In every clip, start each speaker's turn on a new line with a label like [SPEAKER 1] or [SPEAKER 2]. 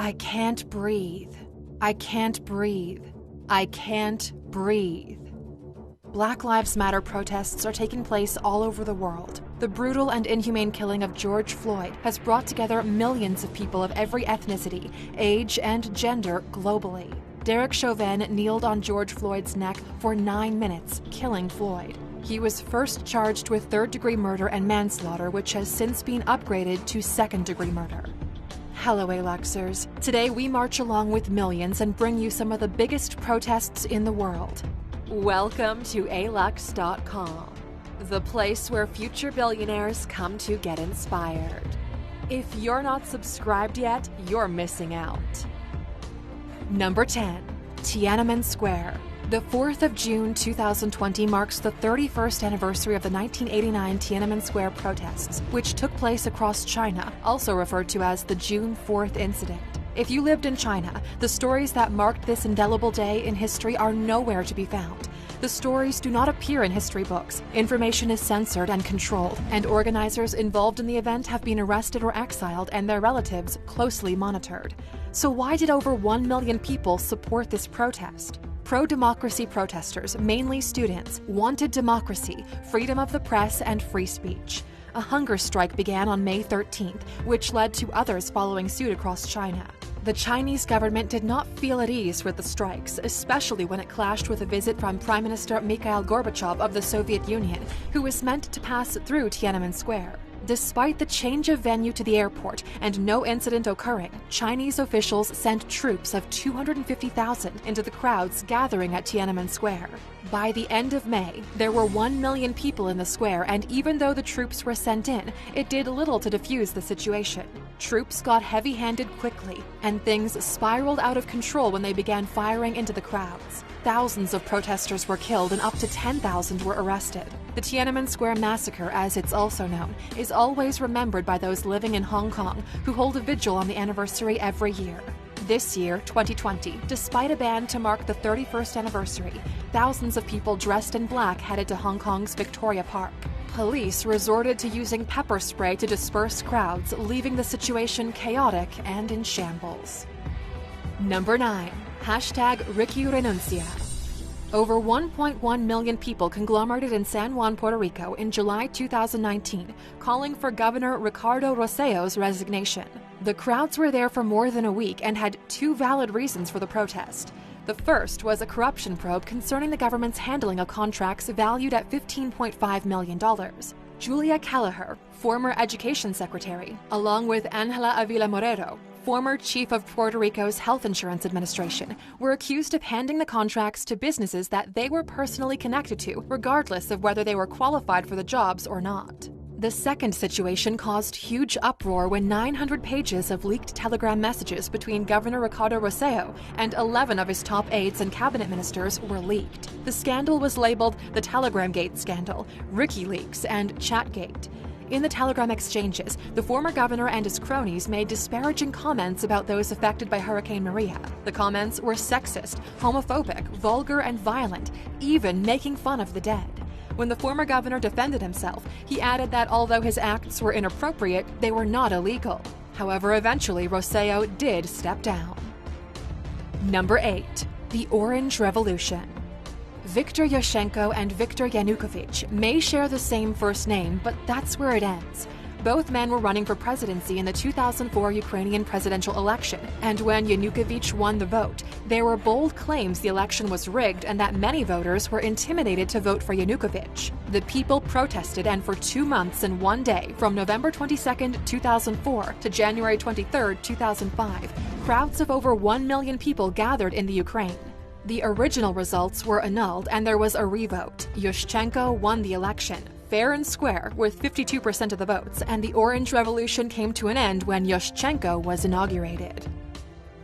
[SPEAKER 1] I can't breathe. I can't breathe. I can't breathe. Black Lives Matter protests are taking place all over the world. The brutal and inhumane killing of George Floyd has brought together millions of people of every ethnicity, age, and gender globally. Derek Chauvin kneeled on George Floyd's neck for 9 minutes, killing Floyd. He was first charged with third-degree murder and manslaughter, which has since been upgraded to second-degree murder. Hello, Aluxers. Today we march along with millions and bring you some of the biggest protests in the world. Welcome to Alux.com, the place where future billionaires come to get inspired. If you're not subscribed yet, you're missing out. Number 10. Tiananmen Square. The 4th of June 2020 marks the 31st anniversary of the 1989 Tiananmen Square protests, which took place across China, also referred to as the June 4th incident. If you lived in China, the stories that marked this indelible day in history are nowhere to be found. The stories do not appear in history books, information is censored and controlled, and organizers involved in the event have been arrested or exiled and their relatives closely monitored. So why did over 1 million people support this protest? Pro-democracy protesters, mainly students, wanted democracy, freedom of the press, and free speech. A hunger strike began on May 13th, which led to others following suit across China. The Chinese government did not feel at ease with the strikes, especially when it clashed with a visit from Prime Minister Mikhail Gorbachev of the Soviet Union, who was meant to pass through Tiananmen Square. Despite the change of venue to the airport and no incident occurring, Chinese officials sent troops of 250,000 into the crowds gathering at Tiananmen Square. By the end of May, there were 1 million people in the square, and even though the troops were sent in, it did little to defuse the situation. Troops got heavy-handed quickly, and things spiraled out of control when they began firing into the crowds. Thousands of protesters were killed and up to 10,000 were arrested. The Tiananmen Square Massacre, as it's also known, is always remembered by those living in Hong Kong who hold a vigil on the anniversary every year. This year, 2020, despite a ban to mark the 31st anniversary, thousands of people dressed in black headed to Hong Kong's Victoria Park. Police resorted to using pepper spray to disperse crowds, leaving the situation chaotic and in shambles. Number 9. Hashtag Ricky Renuncia. Over 1.1 million people conglomerated in San Juan, Puerto Rico in July 2019, calling for Governor Ricardo Rossello's resignation. The crowds were there for more than a week and had 2 valid reasons for the protest. The first was a corruption probe concerning the government's handling of contracts valued at $15.5 million. Julia Kelleher, former education secretary, along with Angela Avila Morero, former chief of Puerto Rico's Health Insurance Administration, were accused of handing the contracts to businesses that they were personally connected to, regardless of whether they were qualified for the jobs or not. The second situation caused huge uproar when 900 pages of leaked telegram messages between Governor Ricardo Rossello and 11 of his top aides and cabinet ministers were leaked. The scandal was labeled the Telegram Gate scandal, WikiLeaks, and Chatgate. In the telegram exchanges, the former governor and his cronies made disparaging comments about those affected by Hurricane Maria. The comments were sexist, homophobic, vulgar, and violent, even making fun of the dead. When the former governor defended himself, he added that although his acts were inappropriate, they were not illegal. However, eventually Rossello did step down. Number 8. The Orange Revolution. Viktor Yushchenko and Viktor Yanukovych may share the same first name, but that's where it ends. Both men were running for presidency in the 2004 Ukrainian presidential election, and when Yanukovych won the vote, there were bold claims the election was rigged and that many voters were intimidated to vote for Yanukovych. The people protested, and for 2 months and 1 day, from November 22, 2004 to January 23, 2005, crowds of over 1 million people gathered in the Ukraine. The original results were annulled and there was a revote. Yushchenko won the election, fair and square, with 52% of the votes, and the Orange Revolution came to an end when Yushchenko was inaugurated.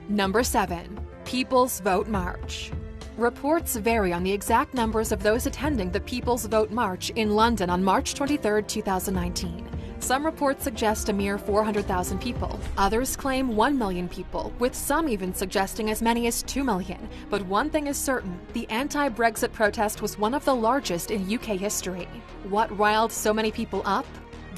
[SPEAKER 1] Number 7. People's Vote March. Reports vary on the exact numbers of those attending the People's Vote March in London on March 23, 2019. Some reports suggest a mere 400,000 people. Others claim 1 million people, with some even suggesting as many as 2 million. But one thing is certain, the anti-Brexit protest was one of the largest in UK history. What riled so many people up?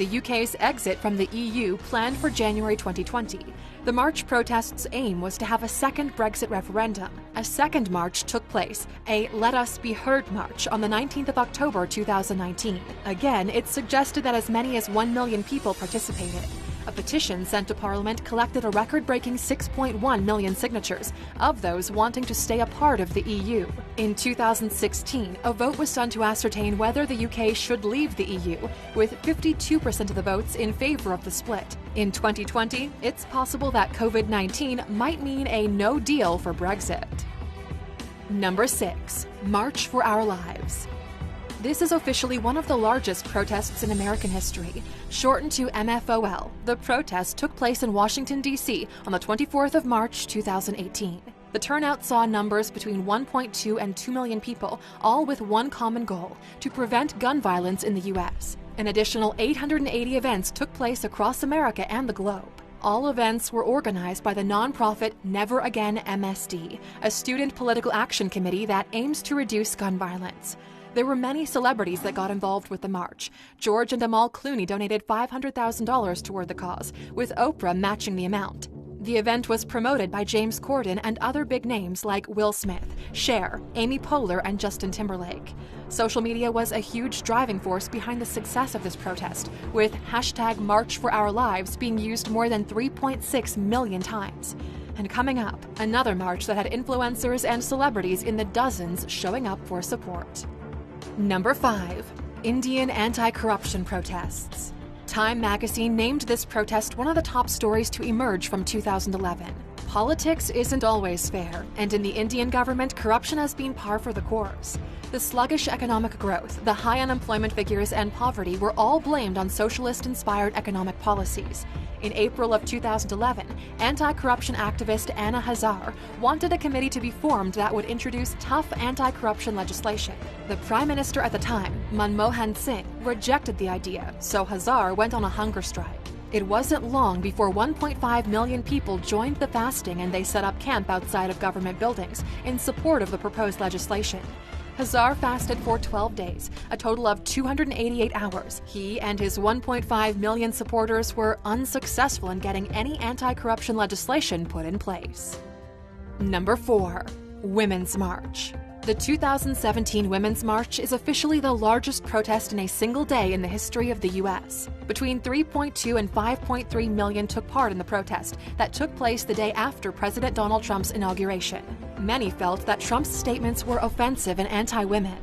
[SPEAKER 1] the UK's exit from the EU planned for January 2020. The March protests' aim was to have a second Brexit referendum. A second march took place, a Let Us Be Heard march, on the 19th of October 2019. Again, it suggested that as many as 1 million people participated. A petition sent to Parliament collected a record-breaking 6.1 million signatures, of those wanting to stay a part of the EU. In 2016, a vote was done to ascertain whether the UK should leave the EU, with 52% of the votes in favour of the split. In 2020, it's possible that COVID-19 might mean a no deal for Brexit. Number 6. March for Our Lives. This is officially one of the largest protests in American history. Shortened to MFOL, the protest took place in Washington, D.C. on the 24th of March, 2018. The turnout saw numbers between 1.2 and 2 million people, all with one common goal: to prevent gun violence in the U.S. An additional 880 events took place across America and the globe. All events were organized by the nonprofit Never Again MSD, a student political action committee that aims to reduce gun violence. There were many celebrities that got involved with the march. George and Amal Clooney donated $500,000 toward the cause, with Oprah matching the amount. The event was promoted by James Corden and other big names like Will Smith, Cher, Amy Poehler, and Justin Timberlake. Social media was a huge driving force behind the success of this protest, with hashtag March for Our Lives being used more than 3.6 million times. And coming up, another march that had influencers and celebrities in the dozens showing up for support. Number 5. Indian anti-corruption protests. Time magazine named this protest one of the top stories to emerge from 2011. Politics isn't always fair, and in the Indian government, corruption has been par for the course. The sluggish economic growth, the high unemployment figures, and poverty were all blamed on socialist-inspired economic policies. In April of 2011, anti-corruption activist Anna Hazare wanted a committee to be formed that would introduce tough anti-corruption legislation. The Prime Minister at the time, Manmohan Singh, rejected the idea, so Hazare went on a hunger strike. It wasn't long before 1.5 million people joined the fasting, and they set up camp outside of government buildings in support of the proposed legislation. Hazare fasted for 12 days, a total of 288 hours. He and his 1.5 million supporters were unsuccessful in getting any anti-corruption legislation put in place. Number 4. Women's March. The 2017 Women's March is officially the largest protest in a single day in the history of the U.S. Between 3.2 and 5.3 million took part in the protest that took place the day after President Donald Trump's inauguration. Many felt that Trump's statements were offensive and anti-women.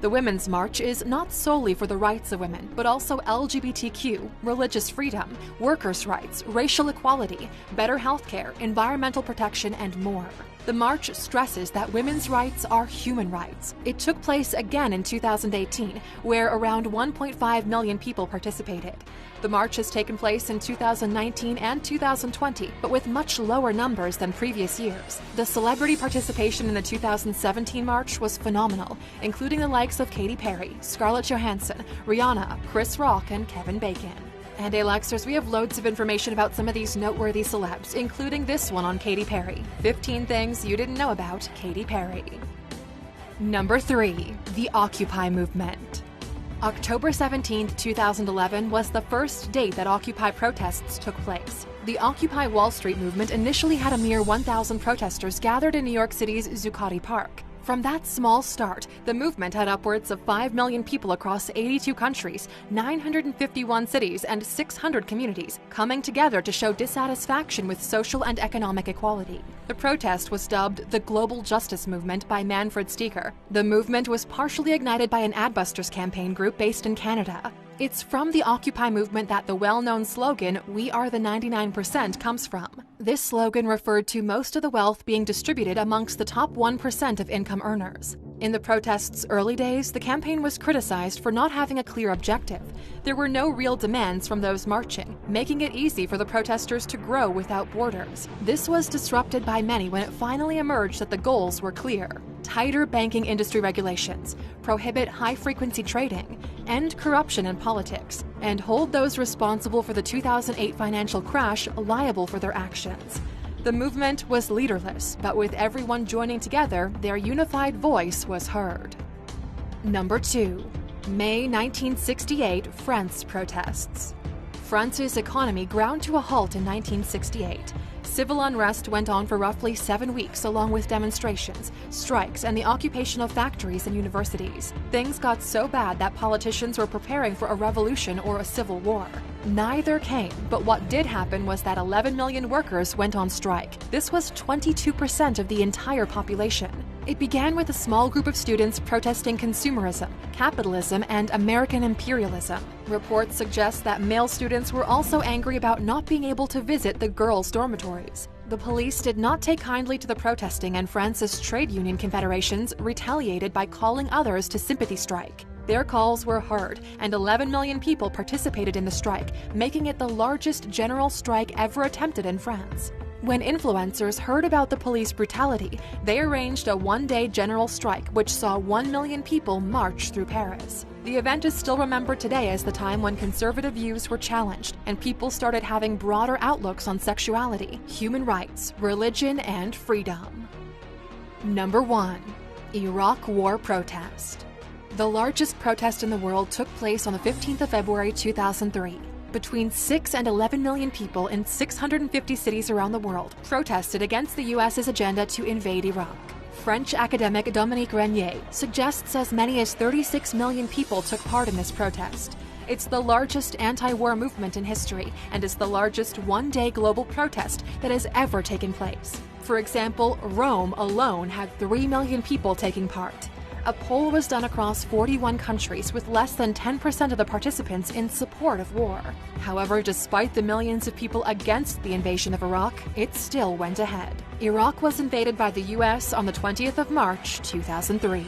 [SPEAKER 1] The Women's March is not solely for the rights of women, but also LGBTQ, religious freedom, workers' rights, racial equality, better healthcare, environmental protection, and more. The march stresses that women's rights are human rights. It took place again in 2018, where around 1.5 million people participated. The march has taken place in 2019 and 2020, but with much lower numbers than previous years. The celebrity participation in the 2017 march was phenomenal, including the likes of Katy Perry, Scarlett Johansson, Rihanna, Chris Rock, and Kevin Bacon. And Alexers, we have loads of information about some of these noteworthy celebs, including this one on Katy Perry. 15 things you didn't know about Katy Perry. Number 3. The Occupy movement. October 17, 2011 was the first date that Occupy protests took place. The Occupy Wall Street movement initially had a mere 1,000 protesters gathered in New York City's Zuccotti Park. From that small start, the movement had upwards of 5 million people across 82 countries, 951 cities, and 600 communities coming together to show dissatisfaction with social and economic equality. The protest was dubbed the Global Justice Movement by Manfred Steger. The movement was partially ignited by an Adbusters campaign group based in Canada. It's from the Occupy movement that the well-known slogan, "We are the 99%, comes from. This slogan referred to most of the wealth being distributed amongst the top 1% of income earners. In the protest's early days, the campaign was criticized for not having a clear objective. There were no real demands from those marching, making it easy for the protesters to grow without borders. This was disrupted by many when it finally emerged that the goals were clear. Tighter banking industry regulations, prohibit high-frequency trading, end corruption in politics, and hold those responsible for the 2008 financial crash liable for their actions. The movement was leaderless, but with everyone joining together, their unified voice was heard. Number 2. May 1968 France protests. France's economy ground to a halt in 1968. Civil unrest went on for roughly 7 weeks, along with demonstrations, strikes, and the occupation of factories and universities. Things got so bad that politicians were preparing for a revolution or a civil war. Neither came, but what did happen was that 11 million workers went on strike. This was 22% of the entire population. It began with a small group of students protesting consumerism, capitalism, and American imperialism. Reports suggest that male students were also angry about not being able to visit the girls' dormitories. The police did not take kindly to the protesting, and France's trade union confederations retaliated by calling others to sympathy strike. Their calls were heard, and 11 million people participated in the strike, making it the largest general strike ever attempted in France. When influencers heard about the police brutality, they arranged a one-day general strike which saw 1 million people march through Paris. The event is still remembered today as the time when conservative views were challenged and people started having broader outlooks on sexuality, human rights, religion, and freedom. Number 1. Iraq War Protest. The largest protest in the world took place on the 15th of February 2003. Between 6 and 11 million people in 650 cities around the world protested against the U.S.'s agenda to invade Iraq. French academic Dominique Régnier suggests as many as 36 million people took part in this protest. It's the largest anti-war movement in history and is the largest one-day global protest that has ever taken place. For example, Rome alone had 3 million people taking part. A poll was done across 41 countries with less than 10% of the participants in support of war. However, despite the millions of people against the invasion of Iraq, it still went ahead. Iraq was invaded by the U.S. on the 20th of March, 2003.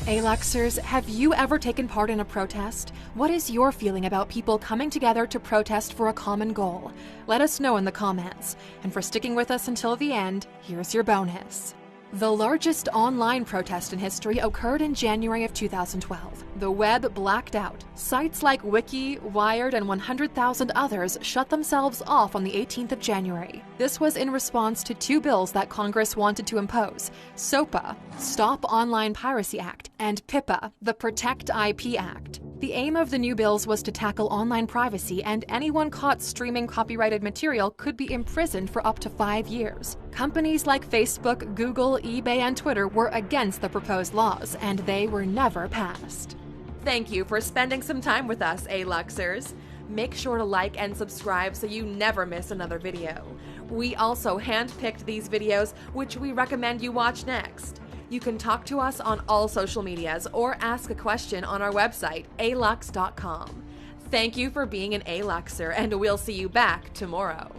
[SPEAKER 1] Aluxers, have you ever taken part in a protest? What is your feeling about people coming together to protest for a common goal? Let us know in the comments. And for sticking with us until the end, here's your bonus. The largest online protest in history occurred in January of 2012. The web blacked out. Sites like Wiki, Wired, and 100,000 others shut themselves off on the 18th of January. This was in response to 2 bills that Congress wanted to impose: SOPA, Stop Online Piracy Act, and PIPA, the Protect IP Act. The aim of the new bills was to tackle online privacy, and anyone caught streaming copyrighted material could be imprisoned for up to 5 years. Companies like Facebook, Google, eBay, and Twitter were against the proposed laws, and they were never passed. Thank you for spending some time with us, Aluxers. Make sure to like and subscribe so you never miss another video. We also handpicked these videos, which we recommend you watch next. You can talk to us on all social medias or ask a question on our website, alux.com. Thank you for being an Aluxer, and we'll see you back tomorrow.